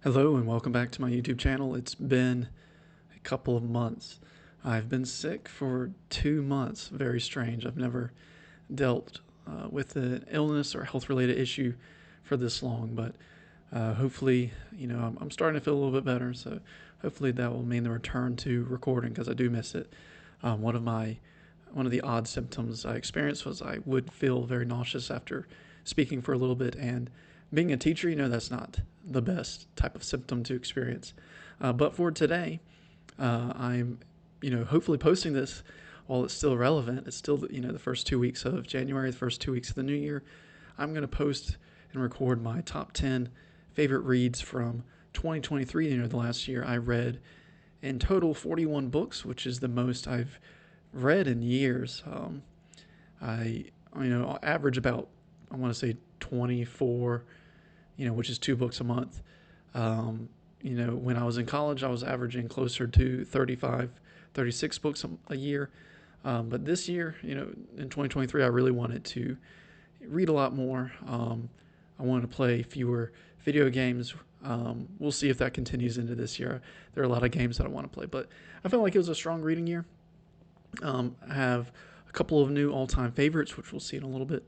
Hello and welcome back to my YouTube channel. It's been a couple of months. I've been sick for 2 months. Very strange. I've never dealt with an illness or health-related issue for this long, but hopefully, I'm starting to feel a little bit better. So hopefully that will mean the return to recording because I do miss it. One of the odd symptoms I experienced was I would feel very nauseous after speaking for a little bit, and being a teacher, that's not the best type of symptom to experience. But for today, I'm, hopefully posting this while it's still relevant. It's still, the first 2 weeks of January, the first 2 weeks of the new year. I'm going to post and record my top 10 favorite reads from 2023. The last year I read in total 41 books, which is the most I've read in years. I average about, I want to say 24, which is 2 books a month. When I was in college, I was averaging closer to 35, 36 books a year. But this year, in 2023, I really wanted to read a lot more. I wanted to play fewer video games. We'll see if that continues into this year. There are a lot of games that I want to play, but I felt like it was a strong reading year. I have a couple of new all-time favorites, which we'll see in a little bit.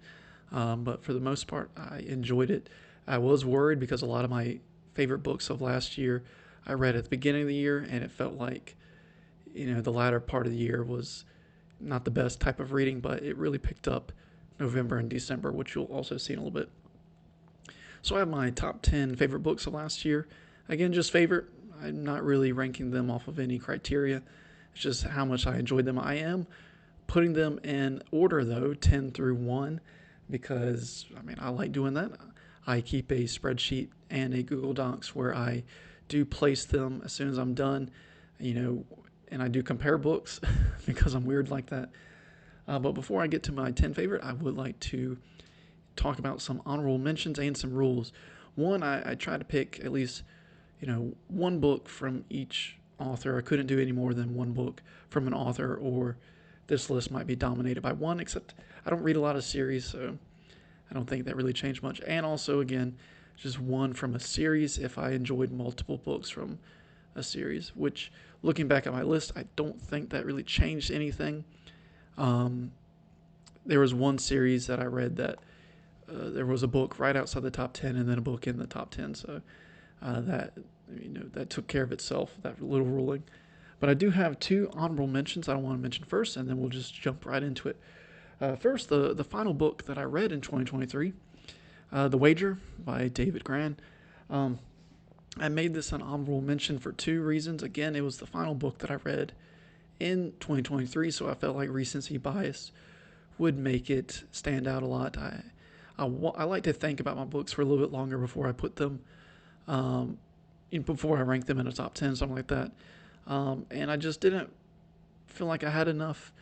But for the most part, I enjoyed it. I was worried because a lot of my favorite books of last year I read at the beginning of the year, and it felt like, the latter part of the year was not the best type of reading, but it really picked up November and December, which you'll also see in a little bit. So I have my top 10 favorite books of last year. Again, just favorite. I'm not really ranking them off of any criteria. It's just how much I enjoyed them. I am putting them in order, though, 10 through 1, because, I like doing that. I keep a spreadsheet and a Google Docs where I do place them as soon as I'm done, and I do compare books because I'm weird like that. But before I get to my 10 favorite, I would like to talk about some honorable mentions and some rules. One, I try to pick at least, one book from each author. I couldn't do any more than one book from an author, or this list might be dominated by one, except I don't read a lot of series, so I don't think that really changed much. And also, again, just one from a series if I enjoyed multiple books from a series, which, looking back at my list, I don't think that really changed anything. There was one series that I read that there was a book right outside the top 10 and then a book in the top 10, so that took care of itself, that little ruling. But I do have two honorable mentions I want to mention first, and then we'll just jump right into it. First, the final book that I read in 2023, The Wager by David Grann. I made this an honorable mention for two reasons. Again, it was the final book that I read in 2023, so I felt like recency bias would make it stand out a lot. I like to think about my books for a little bit longer before I put them, before I rank them in a top 10, something like that. And I just didn't feel like I had enough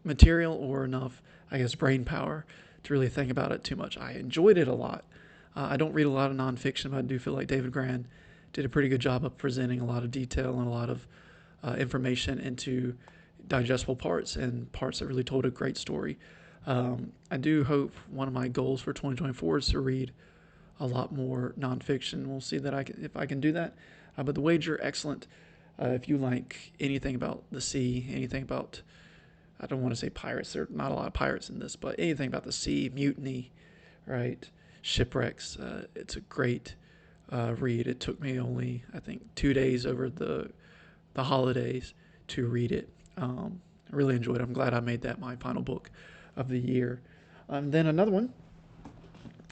material or enough, brain power to really think about it too much. I enjoyed it a lot. I don't read a lot of nonfiction, but I do feel like David Grann did a pretty good job of presenting a lot of detail and a lot of information into digestible parts and parts that really told a great story. I do hope one of my goals for 2024 is to read a lot more nonfiction. We'll see if I can do that. But The Wager, excellent. If you like anything about the sea, anything about, I don't want to say pirates, there are not a lot of pirates in this, but anything about the sea, mutiny, right, shipwrecks, it's a great read. It took me only, I think, 2 days over the holidays to read it. I really enjoyed it. I'm glad I made that my final book of the year. Then another one,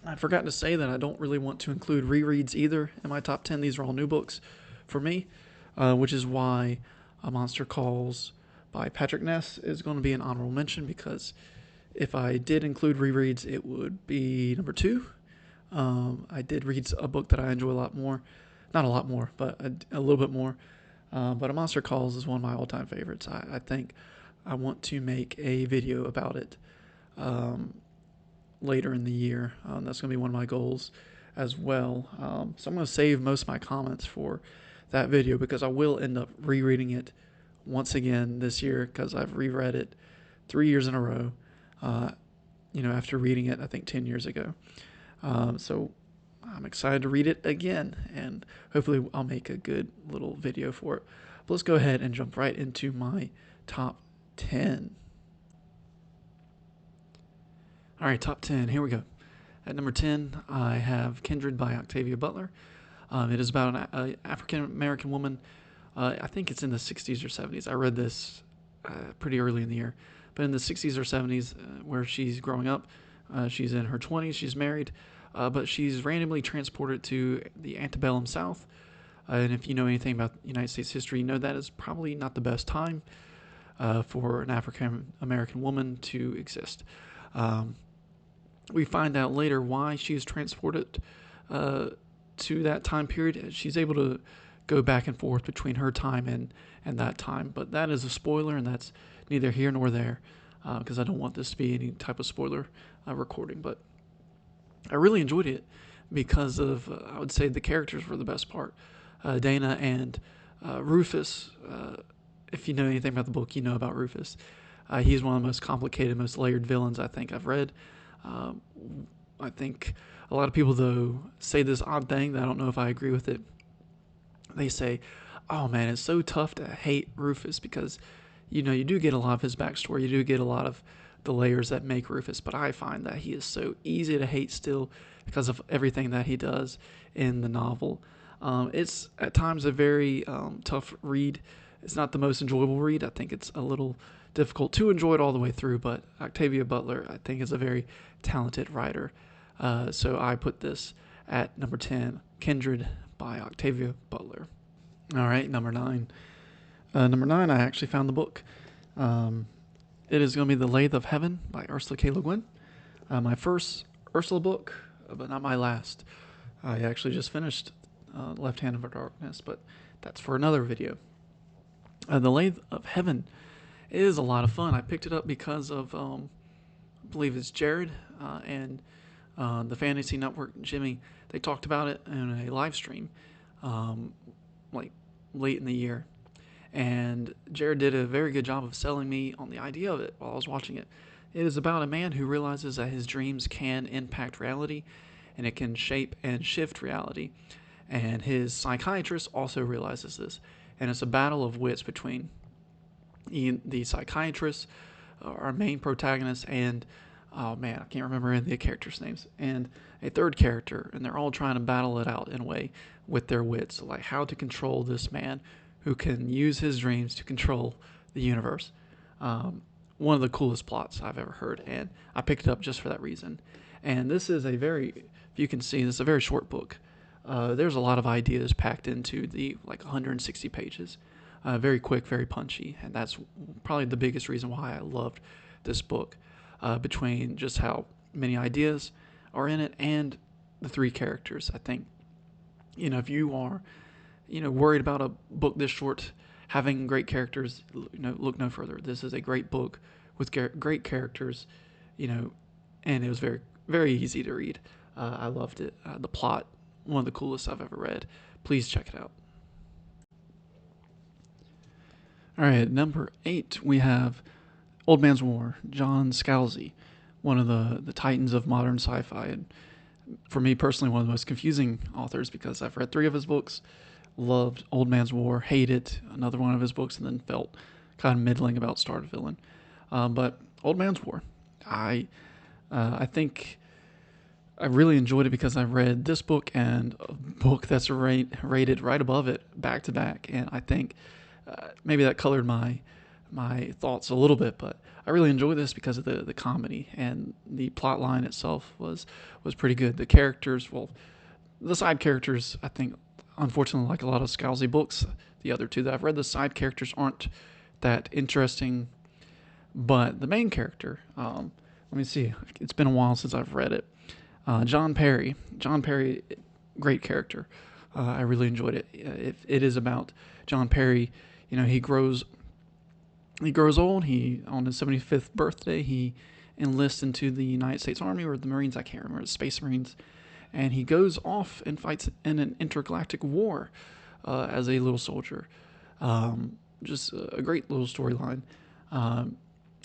I forgot to say that I don't really want to include rereads either in my top 10. These are all new books for me, which is why A Monster Calls by Patrick Ness is going to be an honorable mention, because if I did include rereads, it would be number 2. I did read a book that I enjoy a lot more. Not a lot more, but a little bit more. But A Monster Calls is one of my all-time favorites. I think I want to make a video about it later in the year. That's going to be one of my goals as well. So I'm going to save most of my comments for that video, because I will end up rereading it once again this year, because I've reread it 3 years in a row, after reading it, I think, 10 years ago. So I'm excited to read it again, and hopefully I'll make a good little video for it. But let's go ahead and jump right into my top 10. All right, top 10, here we go. At number 10, I have Kindred by Octavia Butler. It is about an African-American woman. I think it's in the 60s or 70s. I read this pretty early in the year. But in the 60s or 70s, where she's growing up, she's in her 20s, she's married, but she's randomly transported to the antebellum South. And if you know anything about United States history, you know that is probably not the best time for an African-American woman to exist. We find out later why she's transported to that time period. She's able to go back and forth between her time and that time, but that is a spoiler, and that's neither here nor there, because I don't want this to be any type of spoiler recording. But I really enjoyed it because of, I would say, the characters were the best part. Dana and Rufus, if you know anything about the book, you know about Rufus. He's one of the most complicated, most layered villains I think I've read. I think a lot of people, though, say this odd thing that I don't know if I agree with it. They say, oh man, it's so tough to hate Rufus because, you do get a lot of his backstory. You do get a lot of the layers that make Rufus, but I find that he is so easy to hate still because of everything that he does in the novel. It's at times a very tough read. It's not the most enjoyable read. I think it's a little difficult to enjoy it all the way through, but Octavia Butler, I think, is a very talented writer. So I put this at number 10, Kindred by Octavia Butler. All right, number 9. Number 9, I actually found the book. It is going to be The Lathe of Heaven by Ursula K. Le Guin. My first Ursula book, but not my last. I actually just finished Left Hand of Darkness, but that's for another video. The Lathe of Heaven is a lot of fun. I picked it up because of, I believe it's Jared and the Fantasy Network, Jimmy. They talked about it in a live stream, like late in the year. And Jared did a very good job of selling me on the idea of it while I was watching it. It is about a man who realizes that his dreams can impact reality, and it can shape and shift reality. And his psychiatrist also realizes this. And it's a battle of wits between the psychiatrist, our main protagonist, and, oh man, I can't remember any of the characters' names, and a third character, and they're all trying to battle it out in a way with their wits, like how to control this man who can use his dreams to control the universe. One of the coolest plots I've ever heard, and I picked it up just for that reason. And this is a very, if you can see, this is a very short book. There's a lot of ideas packed into the 160 pages. Very quick, very punchy, and that's probably the biggest reason why I loved this book, between just how many ideas are in it and the three characters. I think, if you are, worried about a book this short having great characters, look no further. This is a great book with great characters, and it was very, very easy to read. I loved it. The plot, one of the coolest I've ever read. Please check it out. All right, number 8, we have Old Man's War, John Scalzi, one of the titans of modern sci-fi, and for me personally, one of the most confusing authors because I've read 3 of his books, loved Old Man's War, hated another one of his books, and then felt kind of middling about Star Villain. But Old Man's War, I think I really enjoyed it because I read this book and a book that's rated right above it back to back, and I think maybe that colored my thoughts a little bit, but I really enjoyed this because of the comedy, and the plot line itself was pretty good. The characters, well, the side characters, I think, unfortunately, like a lot of Scalzi books, the other 2 that I've read, the side characters aren't that interesting, but the main character, let me see, it's been a while since I've read it. John Perry, great character. I really enjoyed it. It is about John Perry. He grows old. He, on his 75th birthday, he enlists into the United States Army or the Marines. I can't remember, the Space Marines, and he goes off and fights in an intergalactic war as a little soldier. Just a great little storyline.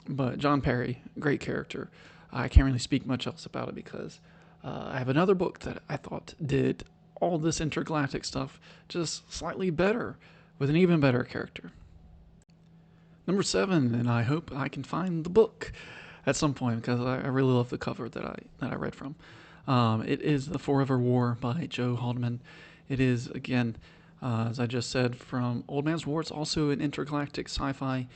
But John Perry, great character. I can't really speak much else about it because I have another book that I thought did all this intergalactic stuff just slightly better with an even better character. Number 7, and I hope I can find the book at some point because I really love the cover that I read from. It is The Forever War by Joe Haldeman. It is, again, as I just said, from Old Man's War. It's also an intergalactic sci-fi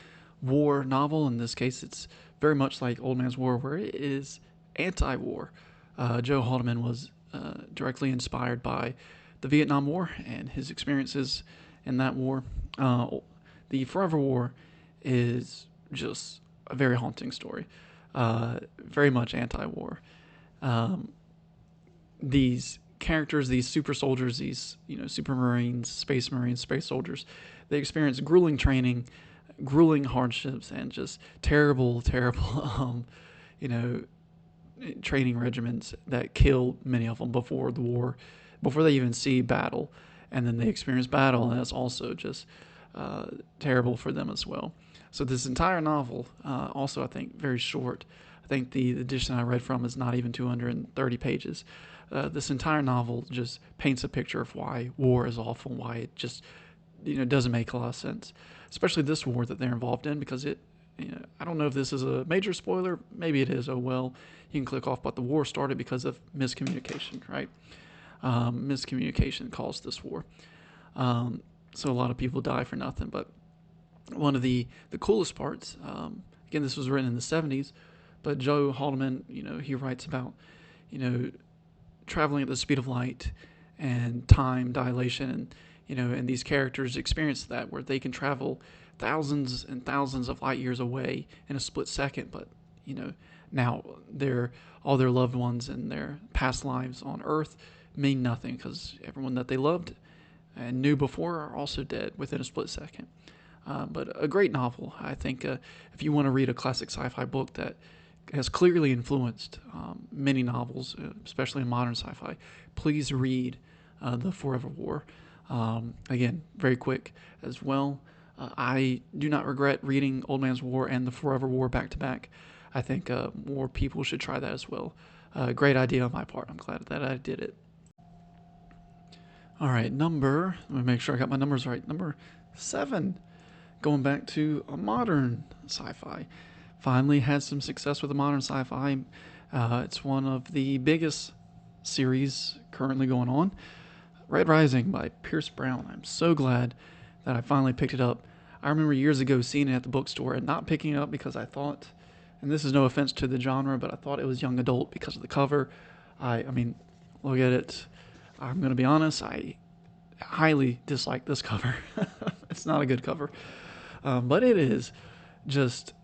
war novel. In this case, it's very much like Old Man's War, where it is anti-war. Joe Haldeman was directly inspired by the Vietnam War and his experiences in that war. The Forever War is just a very haunting story, very much anti-war. These characters, these super soldiers, these super marines, space soldiers, they experience grueling training, grueling hardships, and just terrible, training regimens that kill many of them before the war, before they even see battle, and then they experience battle, and that's also just terrible for them as well. So this entire novel, also I think very short. I think the edition I read from is not even 230 pages. This entire novel just paints a picture of why war is awful, why it just doesn't make a lot of sense, especially this war that they're involved in, because it. I don't know if this is a major spoiler. Maybe it is. Oh well, you can click off. But the war started because of miscommunication, right? Miscommunication caused this war. So a lot of people die for nothing. But one of the coolest parts, again, this was written in the 70s, but Joe Haldeman, he writes about, traveling at the speed of light and time dilation, and these characters experience that where they can travel thousands and thousands of light years away in a split second, but now all their loved ones and their past lives on Earth mean nothing because everyone that they loved and knew before are also dead within a split second. But a great novel, I think. If you want to read a classic sci-fi book that has clearly influenced many novels, especially in modern sci-fi, please read The Forever War. Again, very quick as well. I do not regret reading Old Man's War and The Forever War back to back. I think more people should try that as well. Great idea on my part. I'm glad that I did it. All right, let me make sure I got my numbers right. Number 7, going back to a modern sci-fi. Finally had some success with a modern sci-fi. It's one of the biggest series currently going on. Red Rising by Pierce Brown. I'm so glad that I finally picked it up. I remember years ago seeing it at the bookstore and not picking it up because I thought, and this is no offense to the genre, but I thought it was young adult because of the cover. I mean, look at it. I'm going to be honest, I highly dislike this cover. It's not a good cover. But it is just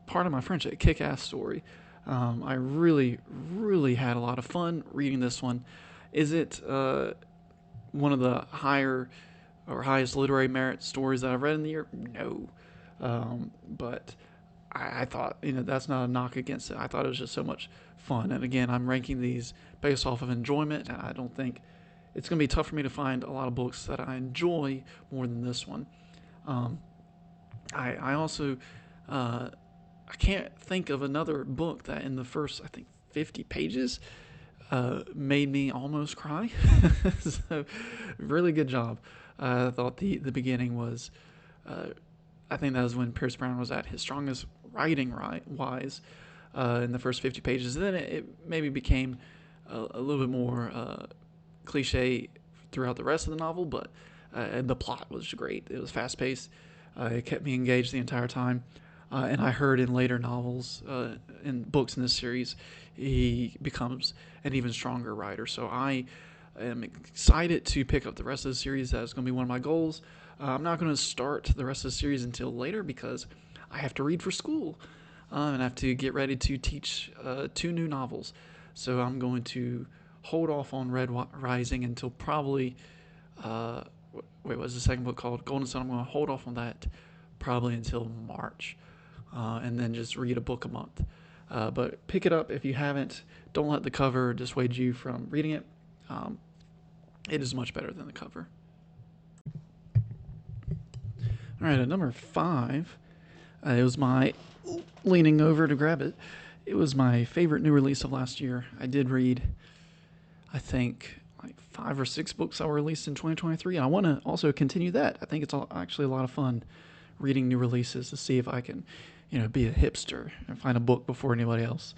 pardon my French, a kick-ass story. I really, really had a lot of fun reading this one. Is it one of the highest literary merit stories that I've read in the year? No. But I thought, that's not a knock against it. I thought it was just so much fun. And again, I'm ranking these based off of enjoyment, and I don't think it's going to be tough for me to find a lot of books that I enjoy more than this one. I also, I can't think of another book that in the first, I think, 50 pages made me almost cry. So, really good job. I thought the beginning was, I think that was when Pierce Brown was at his strongest writing wise in the first 50 pages. And then it maybe became a little bit more cliche throughout the rest of the novel, but the plot was great. It was fast paced. It kept me engaged the entire time. And I heard in later novels, in books in this series, he becomes an even stronger writer. So I am excited to pick up the rest of the series. That is going to be one of my goals. I'm not going to start the rest of the series until later because I have to read for school and I have to get ready to teach 2 new novels. So I'm going to hold off on Red Rising until probably, what's the second book called? Golden Sun. I'm going to hold off on that probably until March. And then just read a book a month. But pick it up if you haven't. Don't let the cover dissuade you from reading it. It is much better than the cover. All right, at number 5, it was my leaning over to grab it. it was my favorite new release of last year. I did read, I think, like 5 or 6 books that were released in 2023, and I want to also continue that. I think it's actually a lot of fun reading new releases to see if I can, be a hipster and find a book before anybody else.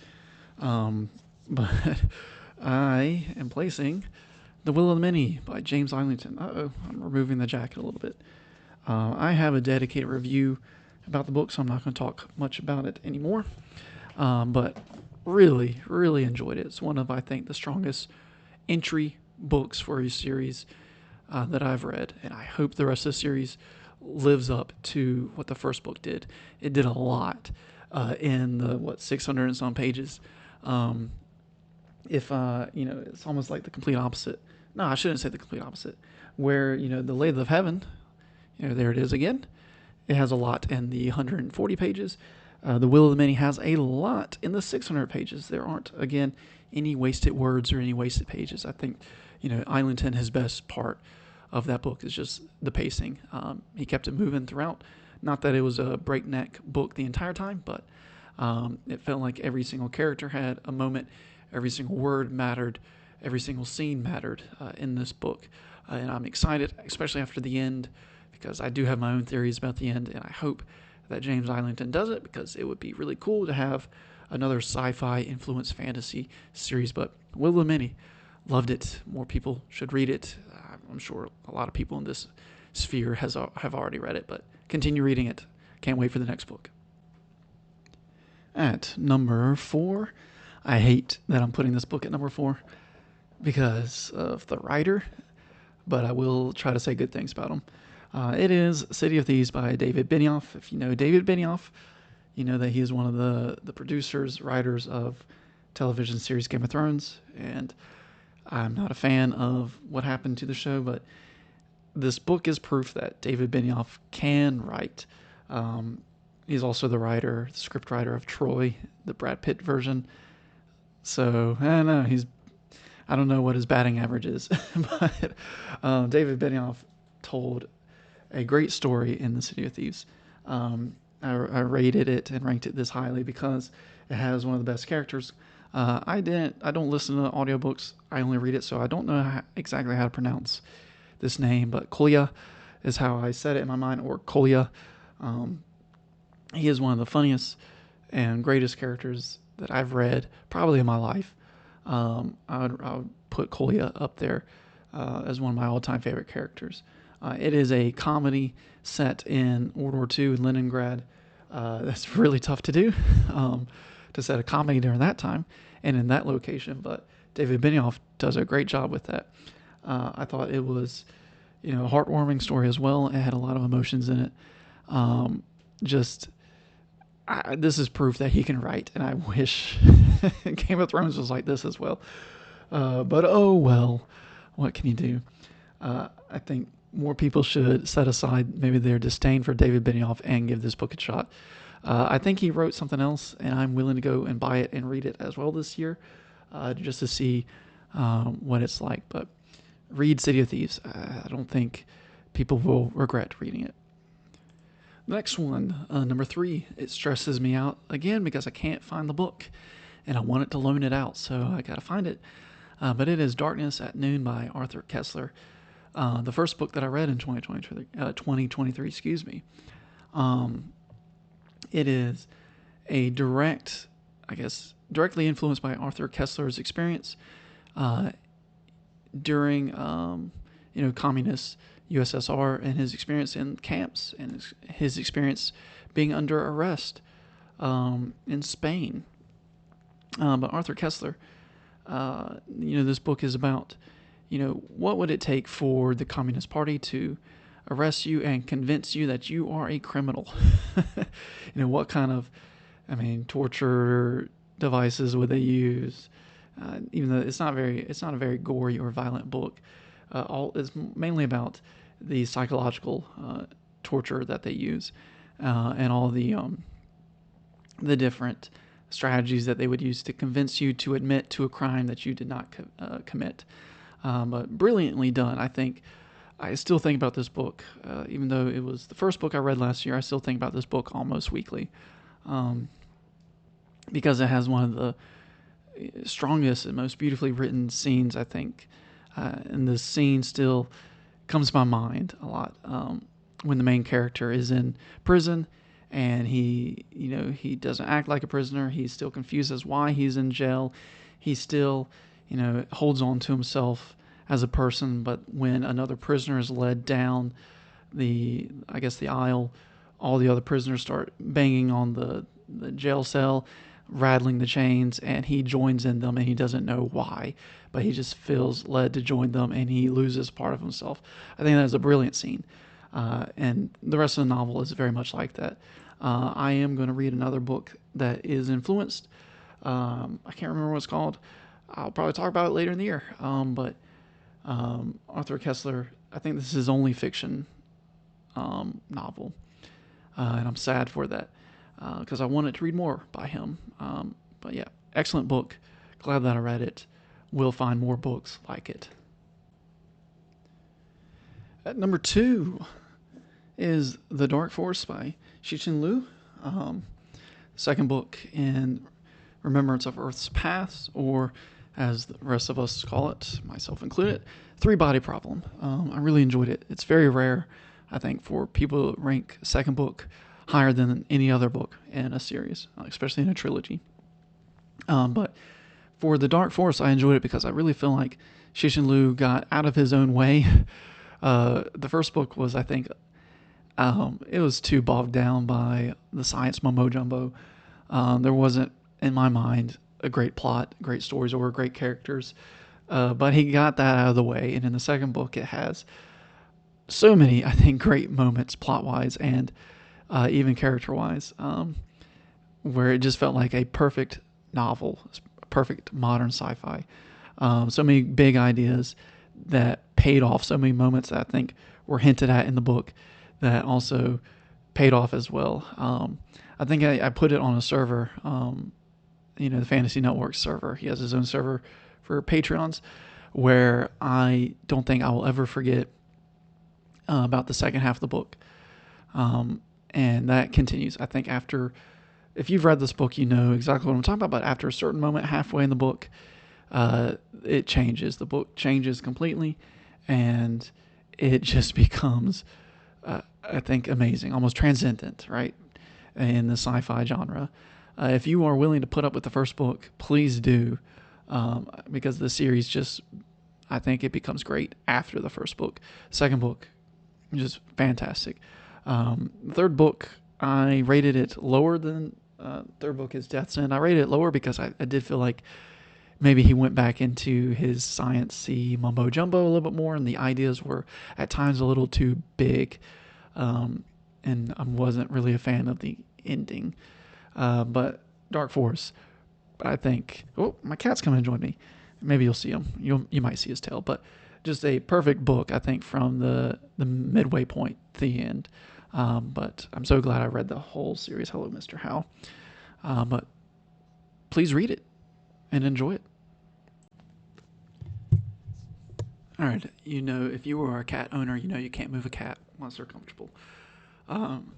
But I am placing The Will of the Many by James Islington. I'm removing the jacket a little bit. I have a dedicated review about the book, so I'm not going to talk much about it anymore. But really, really enjoyed it. It's one of, I think, the strongest entry books for a series that I've read, and I hope the rest of the series lives up to what the first book did. It did a lot in the 600 and some pages. It's almost like the complete opposite. No, I shouldn't say the complete opposite. Where the Lathe of Heaven, there it is again. It has a lot in the 140 pages. The Will of the Many has a lot in the 600 pages. There aren't, again, any wasted words or any wasted pages. I think, Islington, his best part of that book is just the pacing. He kept it moving throughout. Not that it was a breakneck book the entire time, but it felt like every single character had a moment. Every single word mattered. Every single scene mattered in this book. And I'm excited, especially after the end, because I do have my own theories about the end, and I hope that James Islington does it, because it would be really cool to have another sci-fi influenced fantasy series. But Will of the Many, loved it. More people should read it. I'm sure a lot of people in this sphere have already read it, but continue reading it. Can't wait for the next book. At number 4, I hate that I'm putting this book at number 4 because of the writer, but I will try to say good things about him. It is City of Thieves by David Benioff. If you know David Benioff, you know that he is one of the producers, writers of television series Game of Thrones, and I'm not a fan of what happened to the show, but this book is proof that David Benioff can write. He's also the script writer of Troy, the Brad Pitt version. So, I don't know what his batting average is, but David Benioff told a great story in The City of Thieves. I rated it and ranked it this highly because it has one of the best characters. I don't listen to audiobooks. I only read it, so I don't know exactly how to pronounce this name, but Kolya is how I said it in my mind, or Kolya. He is one of the funniest and greatest characters that I've read probably in my life. I would put Kolya up there as one of my all-time favorite characters. It is a comedy set in World War II in Leningrad. That's really tough to do, to set a comedy during that time and in that location, but David Benioff does a great job with that. I thought it was, a heartwarming story as well. It had a lot of emotions in it. This is proof that he can write, and I wish Game of Thrones was like this as well. But oh well, what can you do? I think more people should set aside maybe their disdain for David Benioff and give this book a shot. I think he wrote something else, and I'm willing to go and buy it and read it as well this year, just to see what it's like. But read City of Thieves. I don't think people will regret reading it. The next one, number 3, it stresses me out again because I can't find the book, and I want it to loan it out, so I gotta find it. But it is Darkness at Noon by Arthur Koestler. The first book that I read in 2023, excuse me. It is a directly influenced by Arthur Koestler's experience during, communist USSR, and his experience in camps, and his experience being under arrest in Spain. But Arthur Koestler, this book is about, what would it take for the Communist Party to arrest you and convince you that you are a criminal? What kind of, torture devices would they use? Even though it's not a very gory or violent book. It's mainly about the psychological torture that they use, and all the different strategies that they would use to convince you to admit to a crime that you did not commit. But brilliantly done. I still think about this book, even though it was the first book I read last year. I still think about this book almost weekly. because it has one of the strongest and most beautifully written scenes, I think. And this scene still comes to my mind a lot, when the main character is in prison and he doesn't act like a prisoner. He's still confused as why he's in jail. He still, holds on to himself as a person. But when another prisoner is led down the aisle, all the other prisoners start banging on the jail cell, rattling the chains, and he joins in them, and he doesn't know why, but he just feels led to join them, and he loses part of himself. I think that is a brilliant scene, and the rest of the novel is very much like that. I am going to read another book that is influenced. I can't remember what it's called. I'll probably talk about it later in the year. But Arthur Kessler, I think this is his only fiction novel, and I'm sad for that because I wanted to read more by him. But yeah, excellent book. Glad that I read it. Will find more books like it. At number 2 is The Dark Force by Cixin Liu. Second book in Remembrance of Earth's Past, or as the rest of us call it, myself included, Three Body Problem. I really enjoyed it. It's very rare, I think, for people to rank a second book higher than any other book in a series, especially in a trilogy. But for The Dark Force, I enjoyed it because I really feel like Cixin Liu got out of his own way. The first book was, I think, it was too bogged down by the science mumbo jumbo. There wasn't, in my mind, a great plot, great stories, or great characters. But he got that out of the way. And in the second book, it has so many, I think, great moments plot-wise and even character-wise, where it just felt like a perfect novel, perfect modern sci-fi. So many big ideas that paid off, so many moments that I think were hinted at in the book that also paid off as well. I think I put it on a server, the Fantasy Network server. He has his own server for Patreons, where I don't think I will ever forget about the second half of the book. And that continues. I think if you've read this book, you know exactly what I'm talking about, but after a certain moment halfway in the book, it changes. The book changes completely, and it just becomes, I think, amazing, almost transcendent, right, in the sci-fi genre. If you are willing to put up with the first book, please do, because the series just, I think it becomes great after the first book. Second book, just fantastic. Third book, I rated it lower than third book is Death's End. I rated it lower because I did feel like maybe he went back into his science-y mumbo jumbo a little bit more, and the ideas were at times a little too big, and I wasn't really a fan of the ending. But Dark Force, I think. Oh, my cat's coming to join me. Maybe you'll see him. You might see his tail, but just a perfect book, I think, from the midway point to the end. But I'm so glad I read the whole series. Hello, Mr. Howe. But please read it and enjoy it. All right, if you are a cat owner, you can't move a cat unless they're comfortable.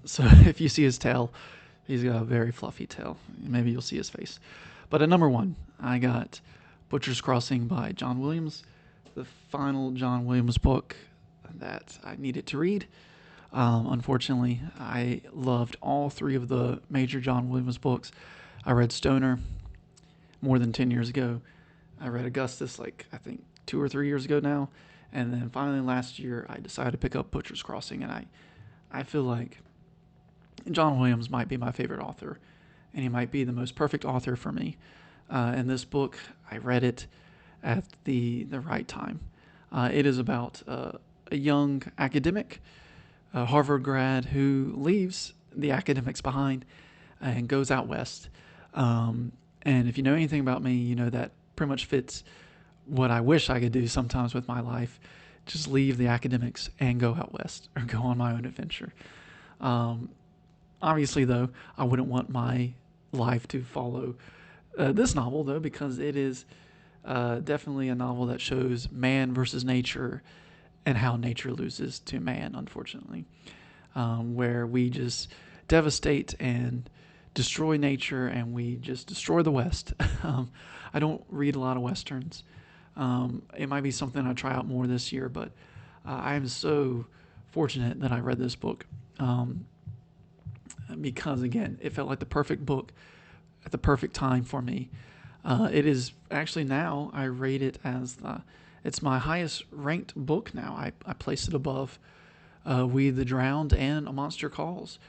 So if you see his tail, he's got a very fluffy tail. Maybe you'll see his face. But at number 1, I got Butcher's Crossing by John Williams, the final John Williams book that I needed to read. Unfortunately, I loved all 3 of the major John Williams books. I read Stoner more than 10 years ago. I read Augustus, I think 2 or 3 years ago now. And then finally last year, I decided to pick up Butcher's Crossing. And I feel like John Williams might be my favorite author. And he might be the most perfect author for me. And this book, I read it at the right time. It is about a young academic, a Harvard grad, who leaves the academics behind and goes out west. And if you know anything about me, you know that pretty much fits what I wish I could do sometimes with my life. Just leave the academics and go out west or go on my own adventure. Obviously, though, I wouldn't want my life to follow this novel, though, because it is definitely a novel that shows man versus nature and how nature loses to man, unfortunately, where we just devastate and destroy nature and we just destroy the West. I don't read a lot of Westerns. It might be something I try out more this year, but I am so fortunate that I read this book because, again, it felt like the perfect book at the perfect time for me. It is actually now, I rate it as it's my highest ranked book now. I place it above We the Drowned and A Monster Calls.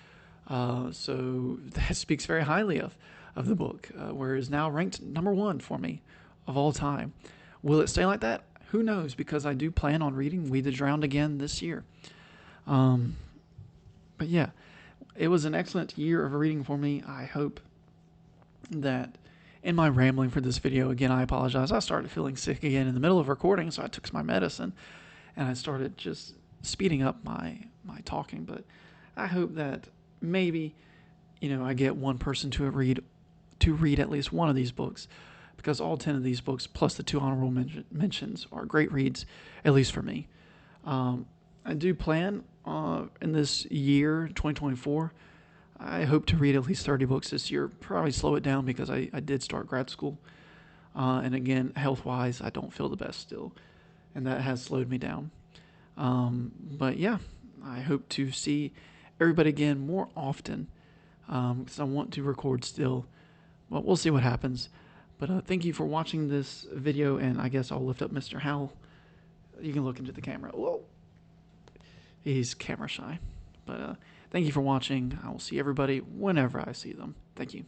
So that speaks very highly of the book, where it is now ranked number one for me of all time. Will it stay like that? Who knows? Because I do plan on reading We the Drowned again this year. But yeah, it was an excellent year of reading for me. I hope that in my rambling for this video, again, I apologize. I started feeling sick again in the middle of recording, so I took my medicine and I started just speeding up my talking. But I hope that maybe, I get one person to read at least one of these books, because all 10 of these books, plus the 2 honorable mentions, are great reads, at least for me. I do plan in this year, 2024, I hope to read at least 30 books this year. Probably slow it down because I did start grad school. And again, health-wise, I don't feel the best still. And that has slowed me down. But yeah, I hope to see everybody again more often, because I want to record still. Well, we'll see what happens. But thank you for watching this video, and I guess I'll lift up Mr. Howell. You can look into the camera. Whoa. He's camera shy. But thank you for watching. I will see everybody whenever I see them. Thank you.